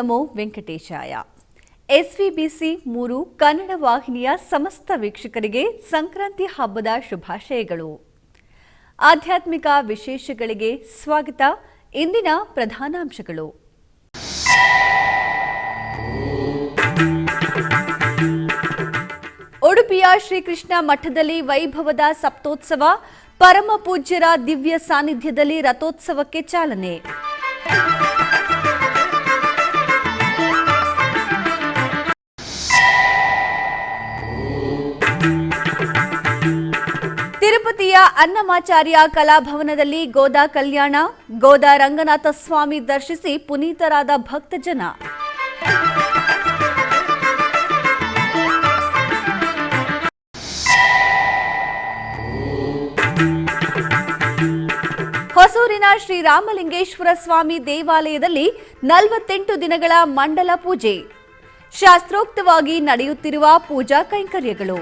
ನಮೋ ವೆಂಕಟೇಶಾಯ. SVBC 3 Kannada ವಾಹಿನಿಯ ಸಮಸ್ತ ವೀಕ್ಷಕರಿಗೆ ಸಂಕ್ರಾಂತಿ ಹಬ್ಬದ ಶುಭಾಶಯಗಳು. ಆಧ್ಯಾತ್ಮಿಕ ವಿಶೇಷಗಳಿಗೆ ಸ್ವಾಗತ. ಇಂದಿನ ಪ್ರಧಾನಾಂಶಗಳು: ಉಡುಪಿಯ ಶ್ರೀಕೃಷ್ಣ ಮಠದಲ್ಲಿ ವೈಭವದ ಸಪ್ತೋತ್ಸವ, ಪರಮ ಪೂಜ್ಯರ ದಿವ್ಯ ಸಾನ್ನಿಧ್ಯದಲ್ಲಿ ರಥೋತ್ಸವಕ್ಕೆ ಚಾಲನೆ. ತಿರುಪತಿಯ ಅನ್ನಮಾಚಾರ್ಯ ಕಲಾಭವನದಲ್ಲಿ ಗೋದಾ ಕಲ್ಯಾಣ, ಗೋದಾ ರಂಗನಾಥ ಸ್ವಾಮಿ ದರ್ಶಿಸಿ ಪುನೀತರಾದ ಭಕ್ತಜನ. ಹೊಸೂರಿನ ಶ್ರೀರಾಮಲಿಂಗೇಶ್ವರ ಸ್ವಾಮಿ ದೇವಾಲಯದಲ್ಲಿ 48 ದಿನಗಳ ಮಂಡಲ ಪೂಜೆ, ಶಾಸ್ತ್ರೋಕ್ತವಾಗಿ ನಡೆಯುತ್ತಿರುವ ಪೂಜಾ ಕೈಂಕರ್ಯಗಳು.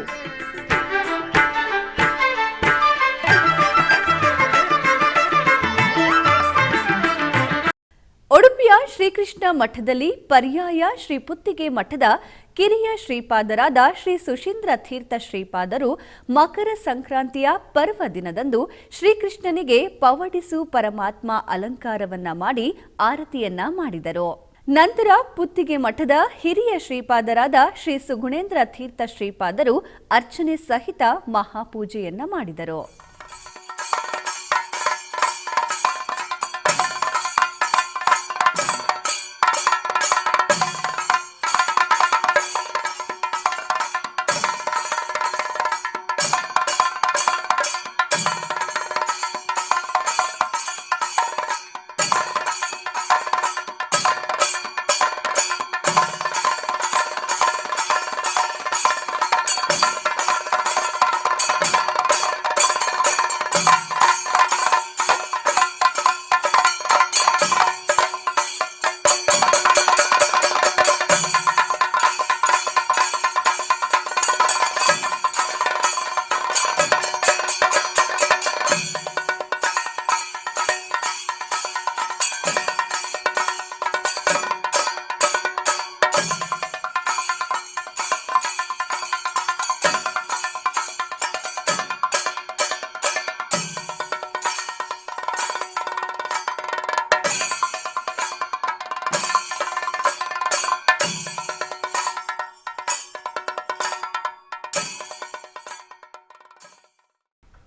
ಉಡುಪಿಯ ಶ್ರೀಕೃಷ್ಣ ಮಠದಲ್ಲಿ ಪರ್ಯಾಯ ಶ್ರೀ ಪುತ್ತಿಗೆ ಮಠದ ಕಿರಿಯ ಶ್ರೀಪಾದರಾದ ಶ್ರೀ ಸುಶೀಂದ್ರ ತೀರ್ಥ ಶ್ರೀಪಾದರು ಮಕರ ಸಂಕ್ರಾಂತಿಯ ಪರ್ವ ದಿನದಂದು ಶ್ರೀಕೃಷ್ಣನಿಗೆ ಪವಡಿಸು ಪರಮಾತ್ಮ ಅಲಂಕಾರವನ್ನ ಮಾಡಿ ಆರತಿಯನ್ನ ಮಾಡಿದರು. ನಂತರ ಪುತ್ತಿಗೆ ಮಠದ ಹಿರಿಯ ಶ್ರೀಪಾದರಾದ ಶ್ರೀ ಸುಗುಣೇಂದ್ರ ತೀರ್ಥ ಶ್ರೀಪಾದರು ಅರ್ಚನೆ ಸಹಿತ ಮಹಾಪೂಜೆಯನ್ನ ಮಾಡಿದರು.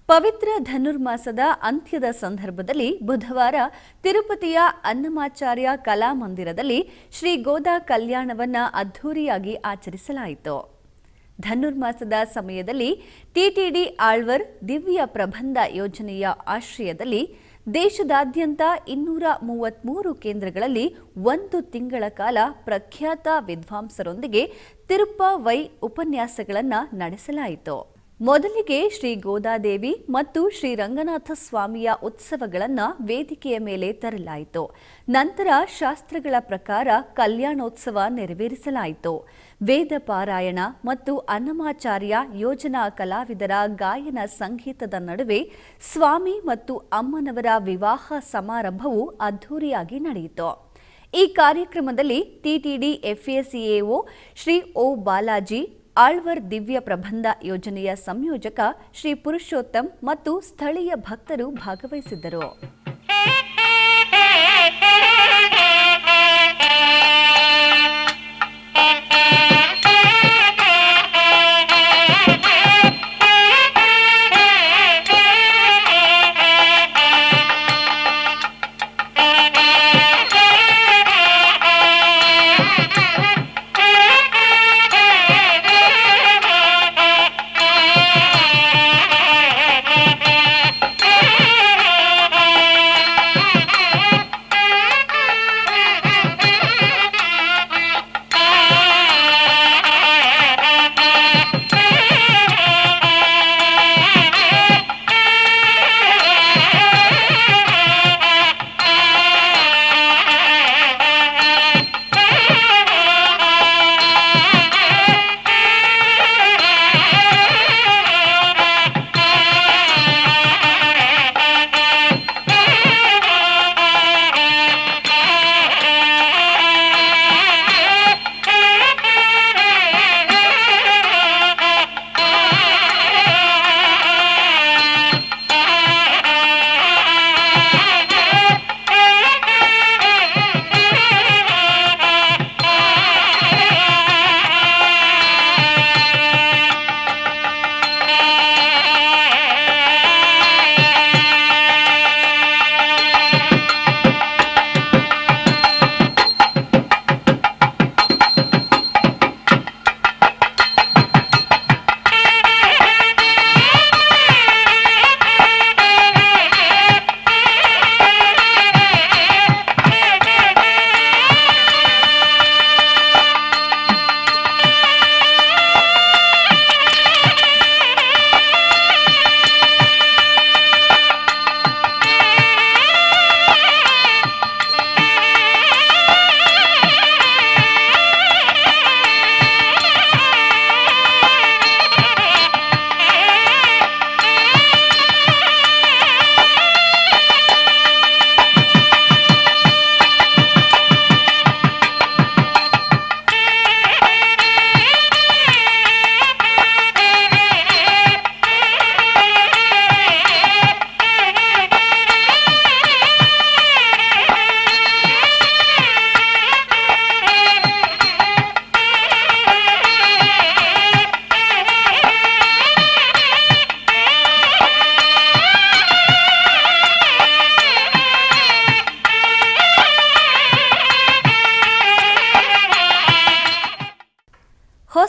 ಪವಿತ್ರ ಧನುರ್ಮಾಸದ ಅಂತ್ಯದ ಸಂದರ್ಭದಲ್ಲಿ ಬುಧವಾರ ತಿರುಪತಿಯ ಅನ್ನಮಾಚಾರ್ಯ ಕಲಾಮಂದಿರದಲ್ಲಿ ಶ್ರೀ ಗೋದಾ ಕಲ್ಯಾಣವನ್ನ ಅದ್ಧೂರಿಯಾಗಿ ಆಚರಿಸಲಾಯಿತು. ಧನುರ್ಮಾಸದ ಸಮಯದಲ್ಲಿ ಟಿಟಿಡಿ ಆಳ್ವರ್ ದಿವ್ಯ ಪ್ರಬಂಧ ಯೋಜನೆಯ ಆಶ್ರಯದಲ್ಲಿ ದೇಶದಾದ್ಯಂತ 233 ಕೇಂದ್ರಗಳಲ್ಲಿ 1 ತಿಂಗಳ ಕಾಲ ಪ್ರಖ್ಯಾತ ವಿದ್ವಾಂಸರೊಂದಿಗೆ ತಿರುಪ್ಪಾವೈ ಉಪನ್ಯಾಸಗಳನ್ನು ನಡೆಸಲಾಯಿತು. ಮೊದಲಿಗೆ ಶ್ರೀ ಗೋದಾದೇವಿ ಮತ್ತು ಶ್ರೀ ರಂಗನಾಥ ಸ್ವಾಮಿಯ ಉತ್ಸವಗಳನ್ನು ವೇದಿಕೆಯ ಮೇಲೆ ತರಲಾಯಿತು. ನಂತರ ಶಾಸ್ತ್ರಗಳ ಪ್ರಕಾರ ಕಲ್ಯಾಣೋತ್ಸವ ನೆರವೇರಿಸಲಾಯಿತು. ವೇದ ಪಾರಾಯಣ ಮತ್ತು ಅನ್ನಮಾಚಾರ್ಯ ಯೋಜನಾ ಕಲಾವಿದರ ಗಾಯನ ಸಂಗೀತದ ನಡುವೆ ಸ್ವಾಮಿ ಮತ್ತು ಅಮ್ಮನವರ ವಿವಾಹ ಸಮಾರಂಭವು ಅದ್ಧೂರಿಯಾಗಿ ನಡೆಯಿತು. ಈ ಕಾರ್ಯಕ್ರಮದಲ್ಲಿ ಟಿಟಿಡಿ FACAO ಶ್ರೀ O ಬಾಲಾಜಿ, ಆಳ್ವರ್ ದಿವ್ಯ ಪ್ರಬಂಧ ಯೋಜನೆಯ ಸಂಯೋಜಕ ಶ್ರೀ ಪುರುಷೋತ್ತಮ್ ಮತ್ತು ಸ್ಥಳೀಯ ಭಕ್ತರು ಭಾಗವಹಿಸಿದ್ದರು.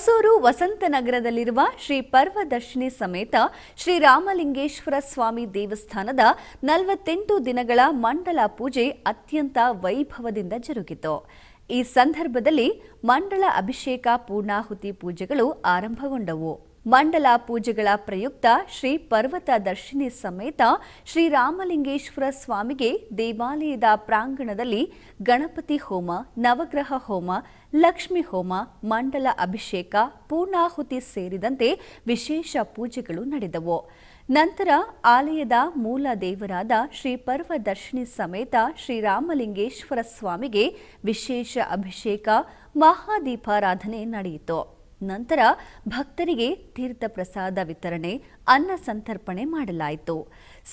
ಹೊಸೂರು ವಸಂತನಗರದಲ್ಲಿರುವ ಶ್ರೀ ಪರ್ವದರ್ಶಿನಿ ಸಮೇತ ಶ್ರೀ ರಾಮಲಿಂಗೇಶ್ವರ ಸ್ವಾಮಿ ದೇವಸ್ಥಾನದ 48 ದಿನಗಳ ಮಂಡಲ ಪೂಜೆ ಅತ್ಯಂತ ವೈಭವದಿಂದ ಜರುಗಿತು. ಈ ಸಂದರ್ಭದಲ್ಲಿ ಮಂಡಲ ಅಭಿಷೇಕ ಪೂರ್ಣಾಹುತಿ ಪೂಜೆಗಳು ಆರಂಭಗೊಂಡವು. ಮಂಡಲ ಪೂಜೆಗಳ ಪ್ರಯುಕ್ತ ಶ್ರೀ ಪರ್ವತ ದರ್ಶಿನಿ ಸಮೇತ ಶ್ರೀ ರಾಮಲಿಂಗೇಶ್ವರ ಸ್ವಾಮಿಗೆ ದೇವಾಲಯದ ಪ್ರಾಂಗಣದಲ್ಲಿ ಗಣಪತಿ ಹೋಮ, ನವಗ್ರಹ ಹೋಮ, ಲಕ್ಷ್ಮಿ ಹೋಮ, ಮಂಡಲ ಅಭಿಷೇಕ, ಪೂರ್ಣಾಹುತಿ ಸೇರಿದಂತೆ ವಿಶೇಷ ಪೂಜೆಗಳು ನಡೆದವು. ನಂತರ ಆಲಯದ ಮೂಲ ದೇವರಾದ ಶ್ರೀ ಪರ್ವದರ್ಶಿನಿ ಸಮೇತ ಶ್ರೀರಾಮಲಿಂಗೇಶ್ವರ ಸ್ವಾಮಿಗೆ ವಿಶೇಷ ಅಭಿಷೇಕ, ಮಹಾದೀಪಾರಾಧನೆ ನಡೆಯಿತು. ನಂತರ ಭಕ್ತರಿಗೆ ತೀರ್ಥ ಪ್ರಸಾದ ವಿತರಣೆ, ಅನ್ನ ಸಂತರ್ಪಣೆ ಮಾಡಲಾಯಿತು.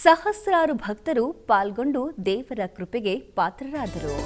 ಸಹಸ್ರಾರು ಭಕ್ತರು ಪಾಲ್ಗೊಂಡು ದೇವರ ಕೃಪೆಗೆ ಪಾತ್ರರಾದರು.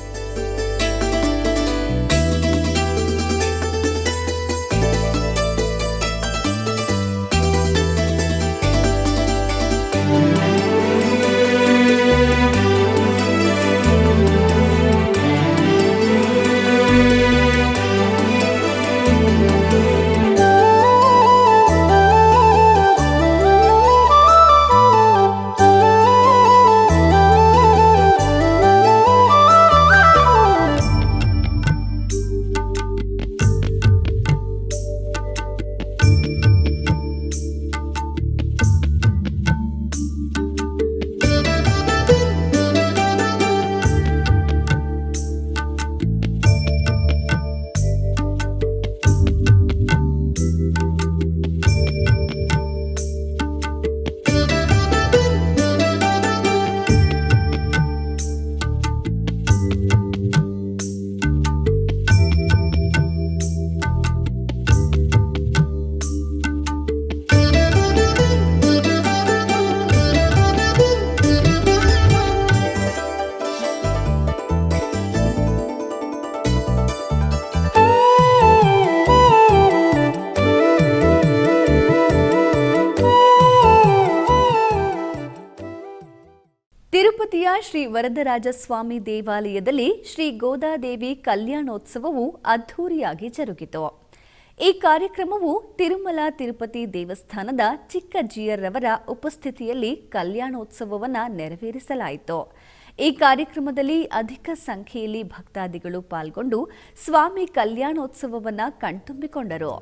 ತಿರುಪತಿಯ ಶ್ರೀ ವರದರಾಜಸ್ವಾಮಿ ದೇವಾಲಯದಲ್ಲಿ ಶ್ರೀ ಗೋದಾದೇವಿ ಕಲ್ಯಾಣೋತ್ಸವವು ಅದ್ಧೂರಿಯಾಗಿ ಜರುಗಿತು. ಈ ಕಾರ್ಯಕ್ರಮವು ತಿರುಮಲ ತಿರುಪತಿ ದೇವಸ್ಥಾನದ ಚಿಕ್ಕಜ್ಜಿಯರ್ರವರ ಉಪಸ್ಥಿತಿಯಲ್ಲಿ ಕಲ್ಯಾಣೋತ್ಸವವನ್ನು ನೆರವೇರಿಸಲಾಯಿತು. ಈ ಕಾರ್ಯಕ್ರಮದಲ್ಲಿ ಅಧಿಕ ಸಂಖ್ಯೆಯಲ್ಲಿ ಭಕ್ತಾದಿಗಳು ಪಾಲ್ಗೊಂಡು ಸ್ವಾಮಿ ಕಲ್ಯಾಣೋತ್ಸವವನ್ನು ಕಣ್ತುಂಬಿಕೊಂಡರು.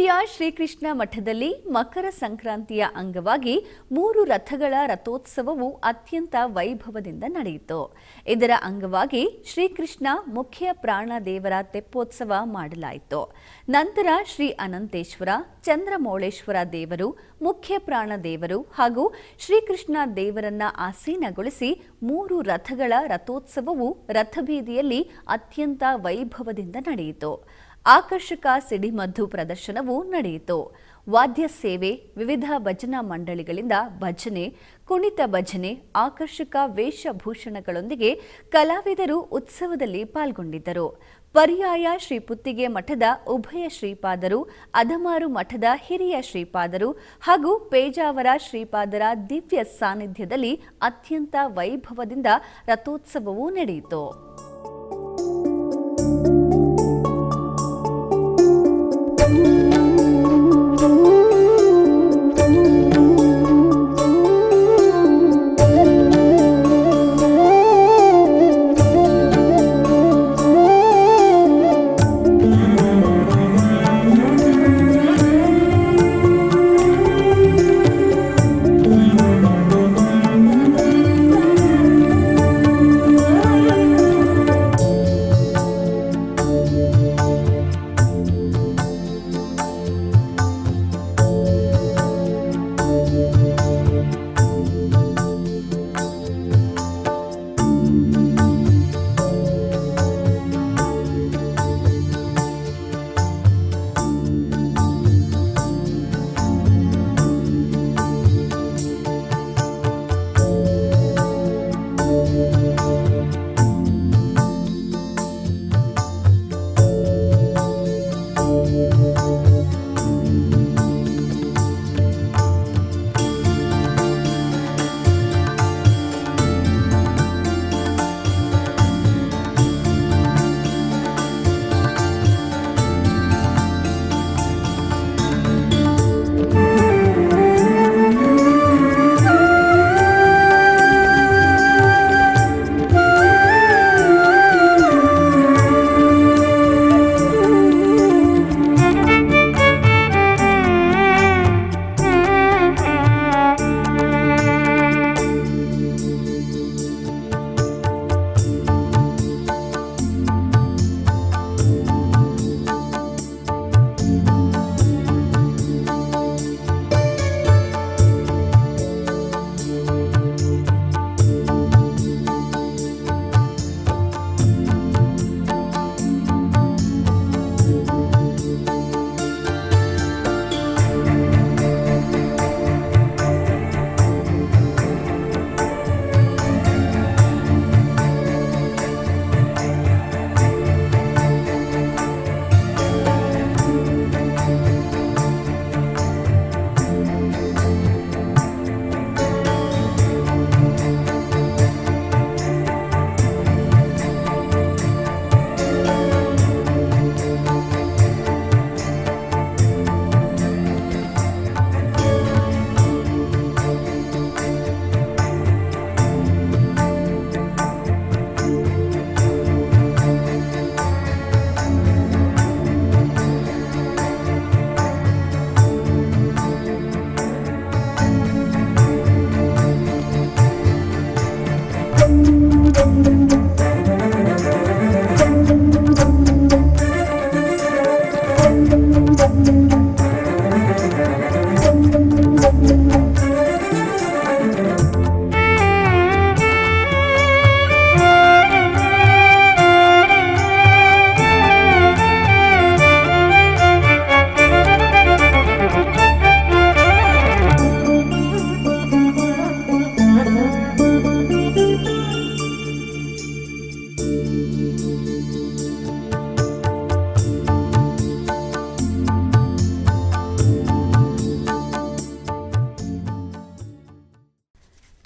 ತಿರುಪತಿಯ ಶ್ರೀಕೃಷ್ಣ ಮಠದಲ್ಲಿ ಮಕರ ಸಂಕ್ರಾಂತಿಯ ಅಂಗವಾಗಿ 3 ರಥಗಳ ರಥೋತ್ಸವವು ಅತ್ಯಂತ ವೈಭವದಿಂದ ನಡೆಯಿತು. ಇದರ ಅಂಗವಾಗಿ ಶ್ರೀಕೃಷ್ಣ ಮುಖ್ಯ ಪ್ರಾಣ ದೇವರ ತೆಪ್ಪೋತ್ಸವ ಮಾಡಲಾಯಿತು. ನಂತರ ಶ್ರೀ ಅನಂತೇಶ್ವರ, ಚಂದ್ರಮೌಳೇಶ್ವರ ದೇವರು, ಮುಖ್ಯ ಪ್ರಾಣ ದೇವರು ಹಾಗೂ ಶ್ರೀಕೃಷ್ಣ ದೇವರನ್ನ ಆಸೀನಗೊಳಿಸಿ 3 ರಥಗಳ ರಥೋತ್ಸವವು ರಥಬೀದಿಯಲ್ಲಿ ಅತ್ಯಂತ ವೈಭವದಿಂದ ನಡೆಯಿತು. ಆಕರ್ಷಕ ಸಿಡಿಮದ್ದು ಪ್ರದರ್ಶನವೂ ನಡೆಯಿತು. ವಾದ್ಯ ಸೇವೆ, ವಿವಿಧ ಭಜನಾ ಮಂಡಳಿಗಳಿಂದ ಭಜನೆ, ಕುಣಿತ ಭಜನೆ, ಆಕರ್ಷಕ ವೇಷಭೂಷಣಗಳೊಂದಿಗೆ ಕಲಾವಿದರು ಉತ್ಸವದಲ್ಲಿ ಪಾಲ್ಗೊಂಡಿದ್ದರು. ಪರ್ಯಾಯ ಶ್ರೀ ಪುತ್ತಿಗೆ ಮಠದ ಉಭಯ ಶ್ರೀಪಾದರು, ಅದಮಾರು ಮಠದ ಹಿರಿಯ ಶ್ರೀಪಾದರು ಹಾಗೂ ಪೇಜಾವರ ಶ್ರೀಪಾದರ ದಿವ್ಯ ಸಾನ್ನಿಧ್ಯದಲ್ಲಿ ಅತ್ಯಂತ ವೈಭವದಿಂದ ರಥೋತ್ಸವವೂ ನಡೆಯಿತು.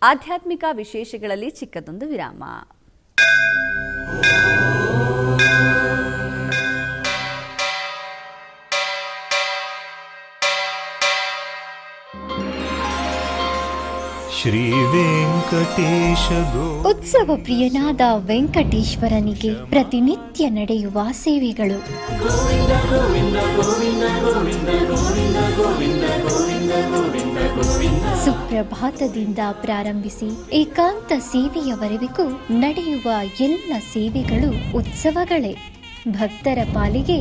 ಆಧ್ಯಾತ್ಮಿಕ ವಿಶೇಷಗಳಲ್ಲಿ ಚಿಕ್ಕದೊಂದು ವಿರಾಮ. ಶ್ರೀ ವೆಂಕಟೇಶ ಉತ್ಸವ ಪ್ರಿಯನಾದ ವೆಂಕಟೇಶ್ವರನಿಗೆ ಪ್ರತಿನಿತ್ಯ ನಡೆಯುವ ಸೇವೆಗಳು. ಸುಪ್ರಭಾತದಿಂದ ಪ್ರಾರಂಭಿಸಿ ಏಕಾಂತ ಸೇವೆಯವರೆಗೂ ನಡೆಯುವ ಎಲ್ಲ ಸೇವೆಗಳು ಉತ್ಸವಗಳೇ. ಭಕ್ತರ ಪಾಲಿಗೆ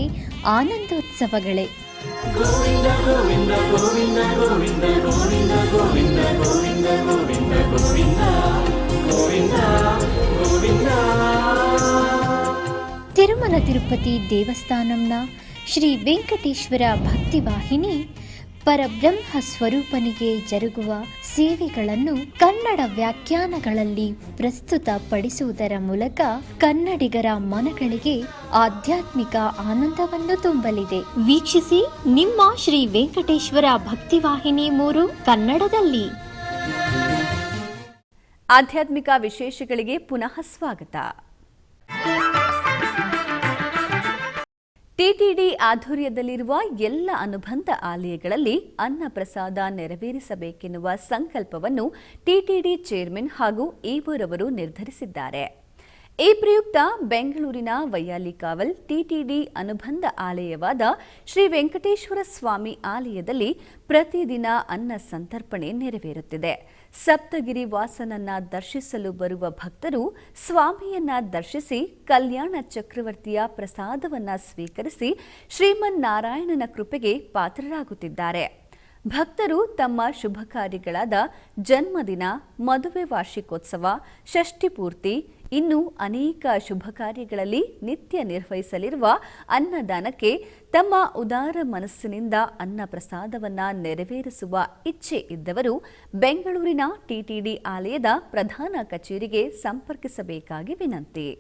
ಆನಂದೋತ್ಸವಗಳೇ. ತಿರುಮಲ ತಿರುಪತಿ ದೇವಸ್ಥಾನಂನ ಶ್ರೀ ವೆಂಕಟೇಶ್ವರ ಭಕ್ತಿವಾಹಿನಿ ಪರಬ್ರಹ್ಮ ಸ್ವರೂಪನಿಗೆ ಜರುಗುವ ಸೇವೆಗಳನ್ನು ಕನ್ನಡ ವ್ಯಾಖ್ಯಾನಗಳಲ್ಲಿ ಪ್ರಸ್ತುತಪಡಿಸುವುದರ ಮೂಲಕ ಕನ್ನಡಿಗರ ಮನಗಳಿಗೆ ಆಧ್ಯಾತ್ಮಿಕ ಆನಂದವನ್ನು ತುಂಬಲಿದೆ. ವೀಕ್ಷಿಸಿ ನಿಮ್ಮ ಶ್ರೀ ವೆಂಕಟೇಶ್ವರ ಭಕ್ತಿವಾಹಿನಿ 3 ಕನ್ನಡದಲ್ಲಿ. ಆಧ್ಯಾತ್ಮಿಕ ವಿಶೇಷಗಳಿಗೆ ಪುನಃ ಸ್ವಾಗತ. ಟಿಟಿಡಿ ಆಧ್ವರ್ಯದಲ್ಲಿರುವ ಎಲ್ಲ ಅನುಬಂಧ ಆಲಯಗಳಲ್ಲಿ ಅನ್ನ ಪ್ರಸಾದ ನೆರವೇರಿಸಬೇಕೆನ್ನುವ ಸಂಕಲ್ಪವನ್ನು ಟಿಟಿಡಿ ಚೇರ್ಮನ್ ಹಾಗೂ ಇಒರವರು ನಿರ್ಧರಿಸಿದ್ದಾರೆ. ಈ ಪ್ರಯುಕ್ತ ಬೆಂಗಳೂರಿನ ವೈಯಾಲಿಕಾವಲ್ ಟಿಟಿಡಿ ಅನುಬಂಧ ಆಲಯವಾದ ಶ್ರೀ ವೆಂಕಟೇಶ್ವರ ಸ್ವಾಮಿ ಆಲಯದಲ್ಲಿ ಪ್ರತಿದಿನ ಅನ್ನ ಸಂತರ್ಪಣೆ ನೆರವೇರುತ್ತಿದೆ. ಸಪ್ತಗಿರಿ ವಾಸನನ್ನ ದರ್ಶಿಸಲು ಬರುವ ಭಕ್ತರು ಸ್ವಾಮಿಯನ್ನ ದರ್ಶಿಸಿ ಕಲ್ಯಾಣ ಚಕ್ರವರ್ತಿಯ ಪ್ರಸಾದವನ್ನ ಸ್ವೀಕರಿಸಿ ಶ್ರೀಮನ್ನಾರಾಯಣನ ಕೃಪೆಗೆ ಪಾತ್ರರಾಗುತ್ತಿದ್ದಾರೆ. ಭಕ್ತರು ತಮ್ಮ ಶುಭ ಕಾರ್ಯಗಳಾದ ಜನ್ಮದಿನ, ಮದುವೆ ವಾರ್ಷಿಕೋತ್ಸವ, ಷಷ್ಠಿ ಪೂರ್ತಿ, ಇನ್ನು ಅನೇಕ ಶುಭ ಕಾರ್ಯಗಳಲ್ಲಿ ನಿತ್ಯ ನಿರ್ವಹಿಸಲಿರುವ ಅನ್ನದಾನಕ್ಕೆ ತಮ್ಮ ಉದಾರ ಮನಸ್ಸಿನಿಂದ ಅನ್ನ ಪ್ರಸಾದವನ್ನು ನೆರವೇರಿಸುವ ಇಚ್ಛೆ ಇದ್ದವರು ಬೆಂಗಳೂರಿನ ಟಿಟಿಡಿ ಆಲಯದ ಪ್ರಧಾನ ಕಚೇರಿಗೆ ಸಂಪರ್ಕಿಸಬೇಕಾಗಿ ವಿನಂತಿ.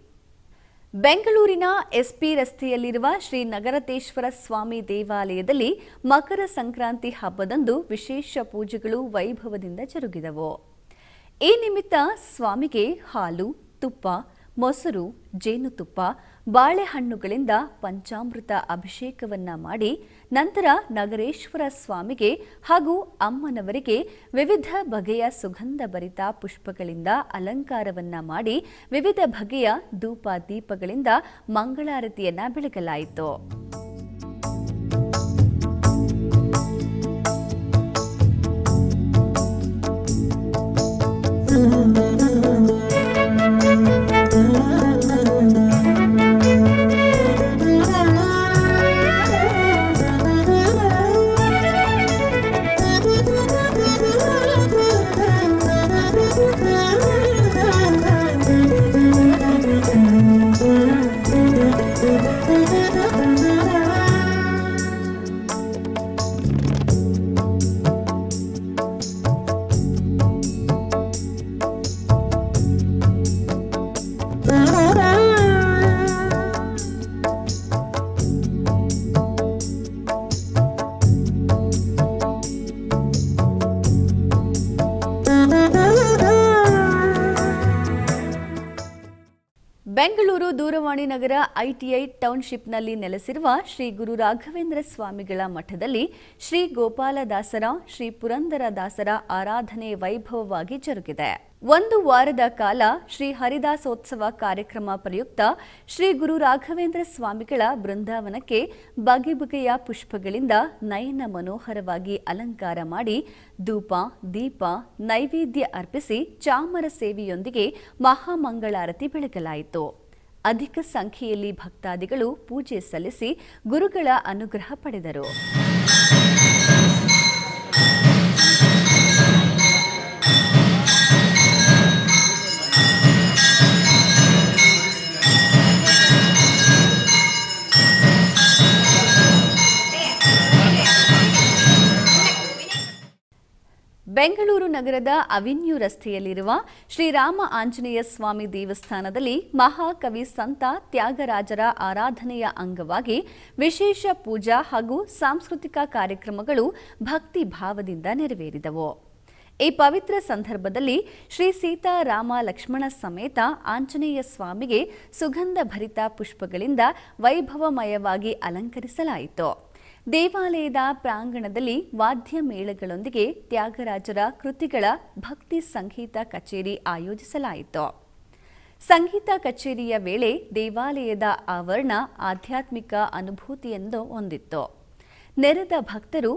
ಬೆಂಗಳೂರಿನ ಎಸ್ಪಿ ರಸ್ತೆಯಲ್ಲಿರುವ ಶ್ರೀ ನಗರತೇಶ್ವರ ಸ್ವಾಮಿ ದೇವಾಲಯದಲ್ಲಿ ಮಕರ ಸಂಕ್ರಾಂತಿ ಹಬ್ಬದಂದು ವಿಶೇಷ ಪೂಜೆಗಳು ವೈಭವದಿಂದ ಜರುಗಿದವು. ಈ ನಿಮಿತ್ತ ಸ್ವಾಮಿಗೆ ಹಾಲು, ತುಪ್ಪ, ಮೊಸರು, ಜೇನುತುಪ್ಪ, ಬಾಳೆಹಣ್ಣುಗಳಿಂದ ಪಂಚಾಮೃತ ಅಭಿಷೇಕವನ್ನ ಮಾಡಿ ನಂತರ ನಗರೇಶ್ವರ ಸ್ವಾಮಿಗೆ ಹಾಗೂ ಅಮ್ಮನವರಿಗೆ ವಿವಿಧ ಬಗೆಯ ಸುಗಂಧ ಭರಿತ ಪುಷ್ಪಗಳಿಂದ ಅಲಂಕಾರವನ್ನ ಮಾಡಿ ವಿವಿಧ ಬಗೆಯ ಧೂಪ ದೀಪಗಳಿಂದ ಮಂಗಳಾರತಿಯನ್ನ ಬೆಳಗಲಾಯಿತು. ಬೆಂಗಳೂರು ದೂರವಾಣಿ ನಗರ ಐಟಿಐ ಟೌನ್ಶಿಪ್ನಲ್ಲಿ ನೆಲೆಸಿರುವ ಶ್ರೀ ಗುರು ರಾಘವೇಂದ್ರ ಸ್ವಾಮಿಗಳ ಮಠದಲ್ಲಿ ಶ್ರೀ ಗೋಪಾಲದಾಸರ, ಶ್ರೀ ಪುರಂದರದಾಸರ ಆರಾಧನೆ ವೈಭವವಾಗಿ ಜರುಗಿದೆ. ಒಂದು ವಾರದ ಕಾಲ ಶ್ರೀ ಹರಿದಾಸೋತ್ಸವ ಕಾರ್ಯಕ್ರಮ ಪ್ರಯುಕ್ತ ಶ್ರೀ ಗುರು ರಾಘವೇಂದ್ರ ಸ್ವಾಮಿಗಳ ಬೃಂದಾವನಕ್ಕೆ ಬಗೆ ಬಗೆಯ ಪುಷ್ಪಗಳಿಂದ ನಯನ ಮನೋಹರವಾಗಿ ಅಲಂಕಾರ ಮಾಡಿ ಧೂಪ, ದೀಪ, ನೈವೇದ್ಯ ಅರ್ಪಿಸಿ ಚಾಮರ ಸೇವೆಯೊಂದಿಗೆ ಮಹಾಮಂಗಳಾರತಿ ಬೆಳಗಲಾಯಿತು. ಅಧಿಕ ಸಂಖ್ಯೆಯಲ್ಲಿ ಭಕ್ತಾದಿಗಳು ಪೂಜೆ ಸಲ್ಲಿಸಿ ಗುರುಗಳ ಅನುಗ್ರಹ ಪಡೆದರು. ಬೆಂಗಳೂರು ನಗರದ ಅವೆನ್ಯೂ ರಸ್ತೆಯಲ್ಲಿರುವ ಶ್ರೀರಾಮ ಆಂಜನೇಯ ಸ್ವಾಮಿ ದೇವಸ್ಥಾನದಲ್ಲಿ ಮಹಾಕವಿ ಸಂತ ತ್ಯಾಗರಾಜರ ಆರಾಧನೆಯ ಅಂಗವಾಗಿ ವಿಶೇಷ ಪೂಜಾ ಹಾಗೂ ಸಾಂಸ್ಕೃತಿಕ ಕಾರ್ಯಕ್ರಮಗಳು ಭಕ್ತಿ ಭಾವದಿಂದ ನೆರವೇರಿದವು. ಈ ಪವಿತ್ರ ಸಂದರ್ಭದಲ್ಲಿ ಶ್ರೀ ಸೀತಾರಾಮ ಲಕ್ಷ್ಮಣ ಸಮೇತ ಆಂಜನೇಯ ಸ್ವಾಮಿಗೆ ಸುಗಂಧ ಭರಿತ ಪುಷ್ಪಗಳಿಂದ ವೈಭವಮಯವಾಗಿ ಅಲಂಕರಿಸಲಾಯಿತು. ದೇವಾಲಯದ ಪ್ರಾಂಗಣದಲ್ಲಿ ವಾದ್ಯ ಮೇಳಗಳೊಂದಿಗೆ ತ್ಯಾಗರಾಜರ ಕೃತಿಗಳ ಭಕ್ತಿ ಸಂಗೀತ ಕಚೇರಿ ಆಯೋಜಿಸಲಾಯಿತು. ಸಂಗೀತ ಕಚೇರಿಯ ವೇಳೆ ದೇವಾಲಯದ ಆವರಣ ಆಧ್ಯಾತ್ಮಿಕ ಅನುಭೂತಿಯನ್ನು ಹೊಂದಿತ್ತು. ನೆರೆದ ಭಕ್ತರು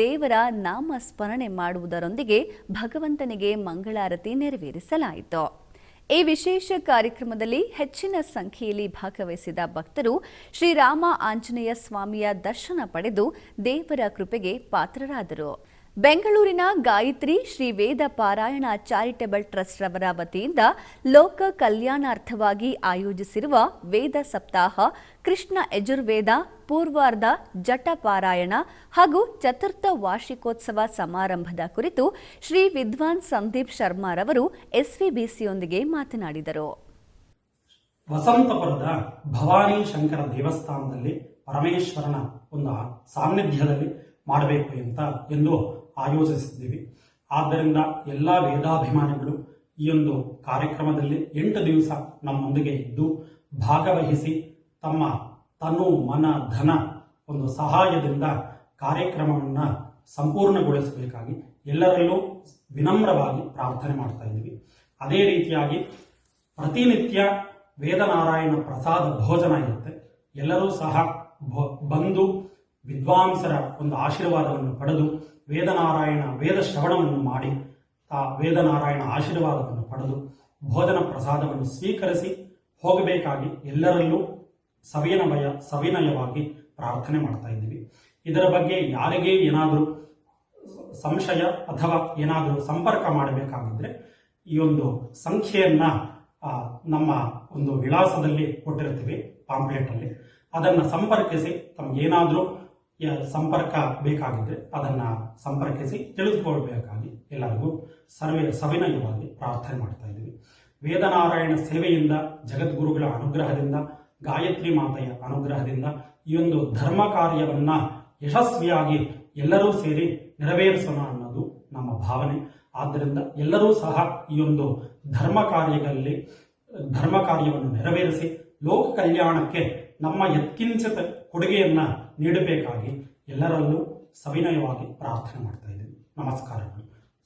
ದೇವರ ನಾಮಸ್ಮರಣೆ ಮಾಡುವುದರೊಂದಿಗೆ ಭಗವಂತನಿಗೆ ಮಂಗಳಾರತಿ ನೆರವೇರಿಸಲಾಯಿತು. ಈ ವಿಶೇಷ ಕಾರ್ಯಕ್ರಮದಲ್ಲಿ ಹೆಚ್ಚಿನ ಸಂಖ್ಯೆಯಲ್ಲಿ ಭಾಗವಹಿಸಿದ ಭಕ್ತರು ಶ್ರೀರಾಮ ಆಂಜನೇಯ ಸ್ವಾಮಿಯ ದರ್ಶನ ಪಡೆದು ದೇವರ ಕೃಪೆಗೆ ಪಾತ್ರರಾದರು. ಬೆಂಗಳೂರಿನ ಗಾಯತ್ರಿ ಶ್ರೀ ವೇದ ಪಾರಾಯಣ ಚಾರಿಟಬಲ್ ಟ್ರಸ್ಟ್ ರವರ ವತಿಯಿಂದ ಲೋಕ ಕಲ್ಯಾಣಾರ್ಥವಾಗಿ ಆಯೋಜಿಸಿರುವ ವೇದ ಸಪ್ತಾಹ, ಕೃಷ್ಣ ಯಜುರ್ವೇದ ಪೂರ್ವಾರ್ಧ ಜಟ ಪಾರಾಯಣ ಹಾಗೂ ಚತುರ್ಥ ವಾರ್ಷಿಕೋತ್ಸವ ಸಮಾರಂಭದ ಕುರಿತು ಶ್ರೀ ವಿದ್ವಾನ್ ಸಂದೀಪ್ ಶರ್ಮಾರವರು ಎಸ್ವಿಬಿಸಿಯೊಂದಿಗೆ ಮಾತನಾಡಿದರು. ವಸಂತಪುರದ ಭವಾನಿ ಶಂಕರ ದೇವಸ್ಥಾನದಲ್ಲಿ ಪರಮೇಶ್ವರನ ಒಂದು ಸಾನ್ನಿಧ್ಯದಲ್ಲಿ ಮಾಡಬೇಕು ಎಂದು ಆಯೋಜಿಸಿದ್ದೀವಿ. ಆದ್ದರಿಂದ ಎಲ್ಲ ವೇದಾಭಿಮಾನಿಗಳು ಈ ಒಂದು ಕಾರ್ಯಕ್ರಮದಲ್ಲಿ 8 ದಿವಸ ನಮ್ಮೊಂದಿಗೆ ಇದ್ದು ಭಾಗವಹಿಸಿ ತಮ್ಮ ತನು ಮನ ಧನ ಒಂದು ಸಹಾಯದಿಂದ ಕಾರ್ಯಕ್ರಮವನ್ನು ಸಂಪೂರ್ಣಗೊಳಿಸಬೇಕಾಗಿ ಎಲ್ಲರಲ್ಲೂ ವಿನಮ್ರವಾಗಿ ಪ್ರಾರ್ಥನೆ ಮಾಡ್ತಾ ಇದ್ದೀವಿ. ಅದೇ ರೀತಿಯಾಗಿ ಪ್ರತಿನಿತ್ಯ ವೇದನಾರಾಯಣ ಪ್ರಸಾದ ಭೋಜನ ಇರುತ್ತೆ. ಎಲ್ಲರೂ ಸಹ ಬಂದು ವಿದ್ವಾಂಸರ ಒಂದು ಆಶೀರ್ವಾದವನ್ನು ಪಡೆದು ವೇದ ಶ್ರವಣವನ್ನು ಮಾಡಿ ವೇದನಾರಾಯಣ ಆಶೀರ್ವಾದವನ್ನು ಪಡೆದು ಭೋಜನ ಪ್ರಸಾದವನ್ನು ಸ್ವೀಕರಿಸಿ ಹೋಗಬೇಕಾಗಿ ಎಲ್ಲರಲ್ಲೂ ಸವಿನಯವಾಗಿ ಪ್ರಾರ್ಥನೆ ಮಾಡ್ತಾ ಇದ್ದೀವಿ. ಇದರ ಬಗ್ಗೆ ಯಾರಿಗೇ ಏನಾದರೂ ಸಂಶಯ ಅಥವಾ ಏನಾದರೂ ಸಂಪರ್ಕ ಮಾಡಬೇಕಾಗಿದ್ರೆ ಈ ಒಂದು ಸಂಖ್ಯೆಯನ್ನ ನಮ್ಮ ಒಂದು ವಿಳಾಸದಲ್ಲಿ ಕೊಟ್ಟಿರ್ತೀವಿ, ಪಾಂಪ್ಲೆಟ್ ಅಲ್ಲಿ. ಅದನ್ನು ಸಂಪರ್ಕಿಸಿ ತಮಗೇನಾದರೂ ಸಂಪರ್ಕ ಬೇಕಾಗಿದ್ರೆ ಅದನ್ನ ಸಂಪರ್ಕಿಸಿ ತಿಳಿದುಕೊಳ್ಬೇಕಾಗಿ ಎಲ್ಲರಿಗೂ ಸವಿನಯವಾಗಿ ಪ್ರಾರ್ಥನೆ ಮಾಡ್ತಾ ಇದ್ದೀವಿ. ವೇದನಾರಾಯಣ ಸೇವೆಯಿಂದ, ಜಗದ್ಗುರುಗಳ ಅನುಗ್ರಹದಿಂದ, ಗಾಯತ್ರಿ ಮಾತೆಯ ಅನುಗ್ರಹದಿಂದ ಈ ಒಂದು ಧರ್ಮ ಕಾರ್ಯವನ್ನ ಯಶಸ್ವಿಯಾಗಿ ಎಲ್ಲರೂ ಸೇರಿ ನೆರವೇರಿಸೋಣ ಅನ್ನೋದು ನಮ್ಮ ಭಾವನೆ. ಆದ್ದರಿಂದ ಎಲ್ಲರೂ ಸಹ ಈ ಒಂದು ಧರ್ಮ ಕಾರ್ಯವನ್ನು ನೆರವೇರಿಸಿ ಲೋಕ ಕಲ್ಯಾಣಕ್ಕೆ ನಮ್ಮ ಯತ್ಕಿಂಚಿತ ಕೊಡುಗೆಯನ್ನ ನೀಡಬೇಕಾಗಿ ಎಲ್ಲರಲ್ಲೂ ಸವಿನಯವಾಗಿ ಪ್ರಾರ್ಥನೆ ಮಾಡ್ತಾ ಇದ್ದೀವಿ. ನಮಸ್ಕಾರಗಳು.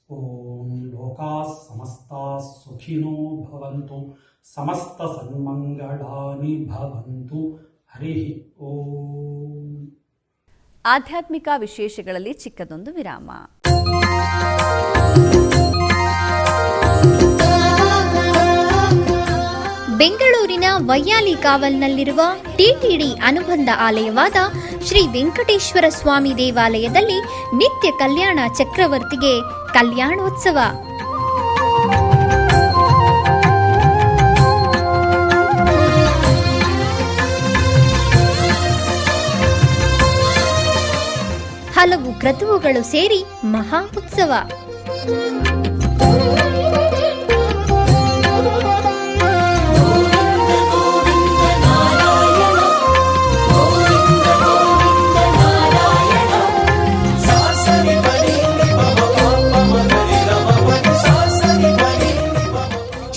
ಓಂ ಲೋಕಾ ಸಮಸ್ತಾ ಸುಖಿನೋ ಭವಂತು, ಸಮಸ್ತ ಸನ್ಮಂಗಳಾನಿ ಭವಂತು. ಹರಿ ಓಂ. ಆಧ್ಯಾತ್ಮಿಕ ವಿಶೇಷಗಳಲ್ಲಿ ಚಿಕ್ಕದೊಂದು ವಿರಾಮ. ಬೆಂಗಳೂರಿನ ವೈಯಾಲಿ ಕಾವಲ್ನಲ್ಲಿರುವ ಟಿಟಿಡಿ ಅನುಬಂಧ ಆಲಯವಾದ ಶ್ರೀ ವೆಂಕಟೇಶ್ವರ ಸ್ವಾಮಿ ದೇವಾಲಯದಲ್ಲಿ ನಿತ್ಯ ಕಲ್ಯಾಣ ಚಕ್ರವರ್ತಿಗೆ ಕಲ್ಯಾಣೋತ್ಸವ. ಹಲವು ಕ್ರತುವುಗಳು ಸೇರಿ ಮಹಾ ಉತ್ಸವ.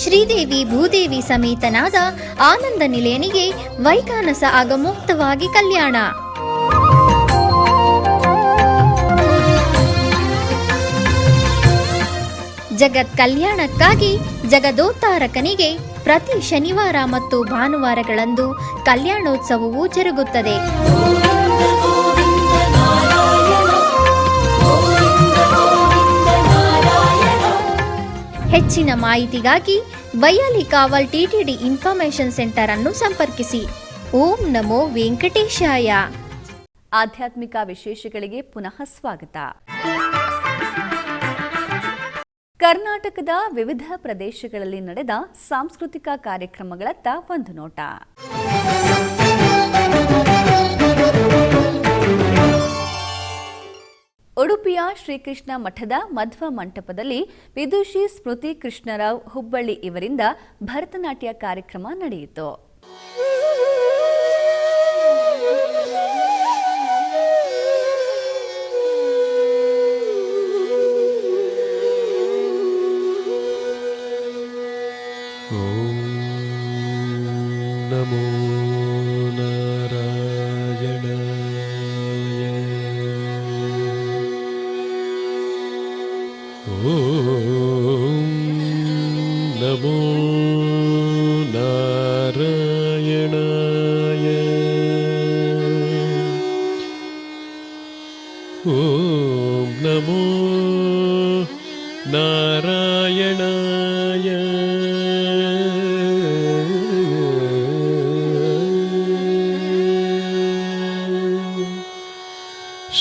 ಶ್ರೀದೇವಿ ಭೂದೇವಿ ಸಮೇತನಾದ ಆನಂದ ನಿಲಯನಿಗೆ ವೈಖಾನಸ ಆಗಮೋಕ್ತವಾಗಿ ಕಲ್ಯಾಣ. ಜಗತ್ ಕಲ್ಯಾಣಕ್ಕಾಗಿ ಜಗದೋತ್ತಾರಕನಿಗೆ ಪ್ರತಿ ಶನಿವಾರ ಮತ್ತು ಭಾನುವಾರಗಳಂದು ಕಲ್ಯಾಣೋತ್ಸವವು ಜರುಗುತ್ತದೆ. ಹೆಚ್ಚಿನ ಮಾಹಿತಿಗಾಗಿ ವೈಯಾಲಿ ಕಾವಲ್ ಟಿಟಿಡಿ ಇನ್ಫಾರ್ಮೇಶನ್ ಸೆಂಟರ್ ಅನ್ನು ಸಂಪರ್ಕಿಸಿ. ಓಂ ನಮೋ ವೆಂಕಟೇಶಾಯ. ಆಧ್ಯಾತ್ಮಿಕ ವಿಶೇಷಗಳಿಗೆ ಪುನಃ ಸ್ವಾಗತ. ಕರ್ನಾಟಕದ ವಿವಿಧ ಪ್ರದೇಶಗಳಲ್ಲಿ ನಡೆದ ಸಾಂಸ್ಕೃತಿಕ ಕಾರ್ಯಕ್ರಮಗಳತ್ತ ಒಂದು ನೋಟ. ಉಡುಪಿಯ ಶ್ರೀಕೃಷ್ಣ ಮಠದ ಮಧ್ವ ಮಂಟಪದಲ್ಲಿ ವಿದುಷಿ ಸ್ಮೃತಿ ಕೃಷ್ಣರಾವ್ ಹುಬ್ಬಳ್ಳಿ ಇವರಿಂದ ಭರತನಾಟ್ಯ ಕಾರ್ಯಕ್ರಮ ನಡೆಯಿತು. ನಮೋ ॐ नमो नारायणाय ॐ नमो नारायणाय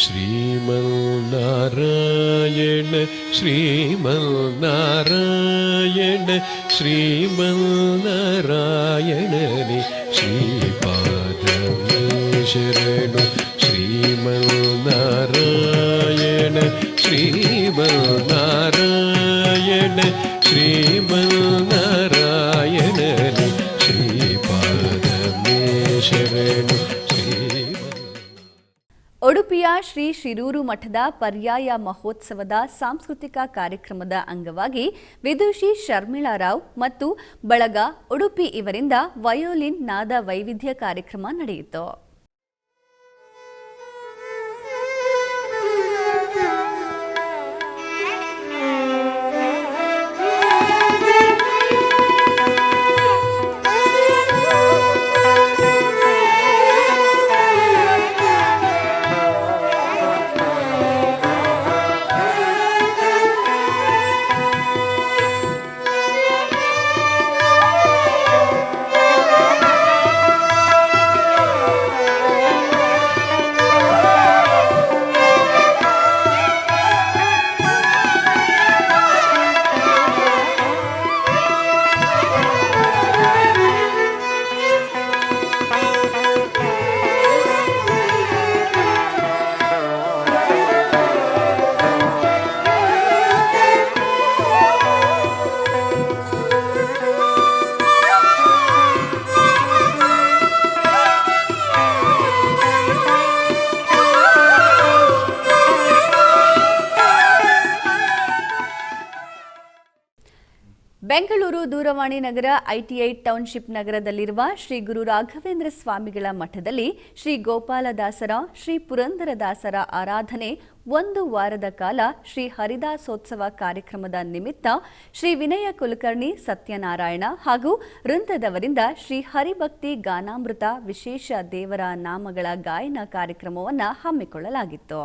श्रीमन्नारायण श्रीमन्नारायण श्रीमन्नारायणने श्रीपादमे शरणु श्रीमन्नारायण श्रीमन्नारायण श्रीमन्नारायणने श्रीपादमे शरणु ಉಡುಪಿಯ ಶ್ರೀ ಶಿರೂರು ಮಠದ ಪರ್ಯಾಯ ಮಹೋತ್ಸವದ ಸಾಂಸ್ಕೃತಿಕ ಕಾರ್ಯಕ್ರಮದ ಅಂಗವಾಗಿ ವಿದುಷಿ ಶರ್ಮಿಳಾ ರಾವ್ ಮತ್ತು ಬಳಗ ಉಡುಪಿ ಇವರಿಂದ ವಯೋಲಿನ್ ನಾದ ವೈವಿಧ್ಯ ಕಾರ್ಯಕ್ರಮ ನಡೆಯಿತು. ಬೆಂಗಳೂರು ದೂರವಾಣಿ ನಗರ ಐಟಿಐ ಟೌನ್ಶಿಪ್ ನಗರದಲ್ಲಿರುವ ಶ್ರೀ ಗುರು ರಾಘವೇಂದ್ರ ಸ್ವಾಮಿಗಳ ಮಠದಲ್ಲಿ ಶ್ರೀ ಗೋಪಾಲದಾಸರ ಶ್ರೀ ಪುರಂದರದಾಸರ ಆರಾಧನೆ ಒಂದು ವಾರದ ಕಾಲ ಶ್ರೀ ಹರಿದಾಸೋತ್ಸವ ಕಾರ್ಯಕ್ರಮದ ನಿಮಿತ್ತ ಶ್ರೀ ವಿನಯ ಕುಲಕರ್ಣಿ ಸತ್ಯನಾರಾಯಣ ಹಾಗೂ ವೃಂದದವರಿಂದ ಶ್ರೀ ಹರಿಭಕ್ತಿ ಗಾನಾಮೃತ ವಿಶೇಷ ದೇವರ ನಾಮಗಳ ಗಾಯನ ಕಾರ್ಯಕ್ರಮವನ್ನು ಹಮ್ಮಿಕೊಳ್ಳಲಾಗಿತ್ತು.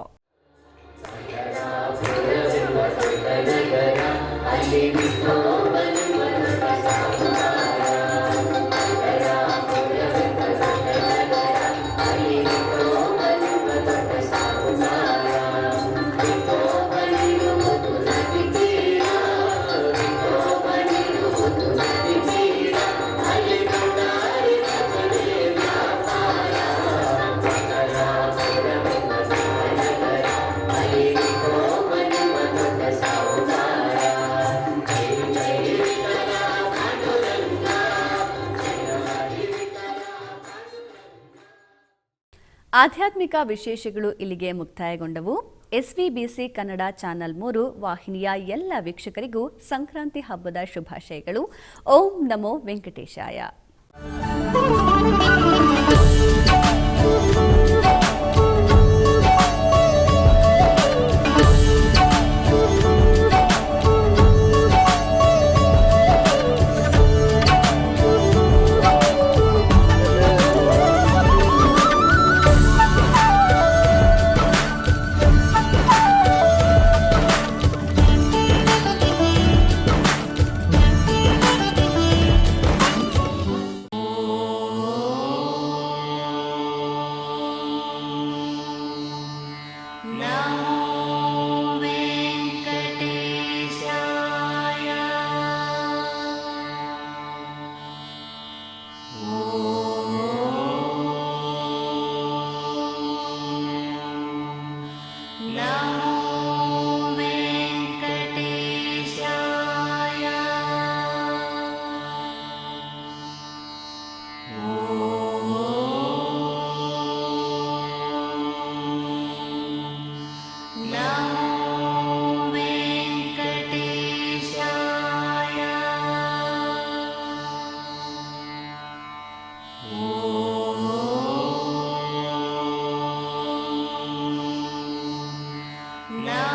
ಆಧ್ಯಾತ್ಮಿಕ ವಿಶೇಷಗಳು ಇಲ್ಲಿಗೆ ಮುಕ್ತಾಯಗೊಂಡವು. ಎಸ್ವಿಬಿಸಿ ಕನ್ನಡ ಚಾನೆಲ್ 3 ವಾಹಿನಿಯ ಎಲ್ಲ ವೀಕ್ಷಕರಿಗೂ ಸಂಕ್ರಾಂತಿ ಹಬ್ಬದ ಶುಭಾಶಯಗಳು. ಓಂ ನಮೋ ವೆಂಕಟೇಶಾಯ. Now